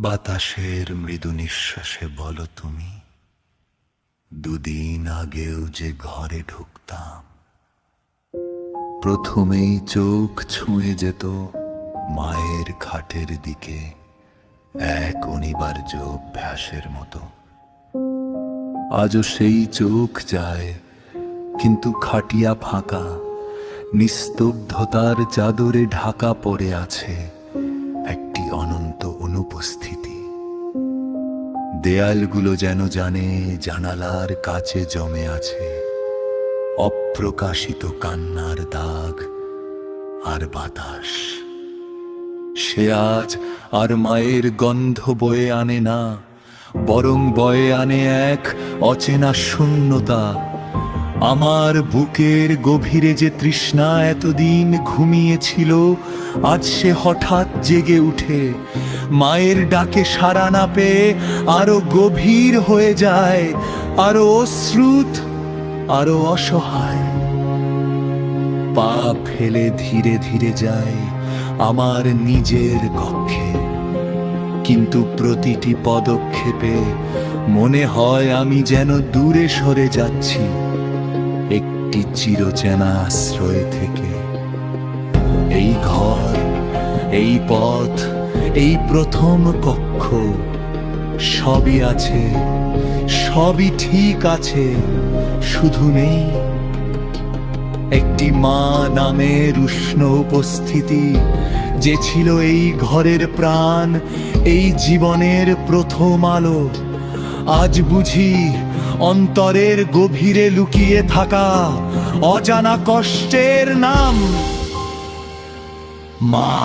বাতাসের মৃদু নিঃশ্বাসে বলো তুমি, দুদিন আগেও যে ঘরে ঢুকতাম, প্রথমেই চোখ ছুঁয়ে যেত মায়ের খাটের দিকে, এক অনিবার্য অভ্যাসের মতো। আজও সেই চোখ যায়, কিন্তু খাটিয়া ফাঁকা, নিস্তব্ধতার চাদরে ঢাকা পড়ে আছে একটি অনন্ত অনুপস্থিতি। দেয়ালগুলো যেন জানে জানালার কাছে জমে আছে অপ্রকাশিত কান্নার দাগ আর বাতাস। সে আজ আর মায়ের গন্ধ বয়ে আনে না, বরং বয়ে আনে এক অচেনা শূন্যতা। আমার বুকের গভীরে যে তৃষ্ণা এতদিন ঘুমিয়েছিল, আজ সে হঠাৎ জেগে উঠে, মায়ের ডাকে সাড়া না পেয়ে আরো গভীর হয়ে যায়, আরো অশ্রুত, আরো অসহায়। পা ফেলে ধীরে ধীরে যায় আমার নিজের কক্ষে, কিন্তু প্রতিটি পদক্ষেপে মনে হয় আমি যেন দূরে সরে যাচ্ছি একটি চিরচেনা আশ্রয় থেকে। এই ঘর, এই পথ, এই প্রথম কক্ষ, সবই আছে, সবই ঠিক আছে, শুধু নেই একটি মা নামের উষ্ণ উপস্থিতি, যে ছিল এই ঘরের প্রাণ, এই জীবনের প্রথম আলো। আজ বুঝি অন্তরের গভীরে লুকিয়ে থাকা অজানা কষ্টের নাম মা।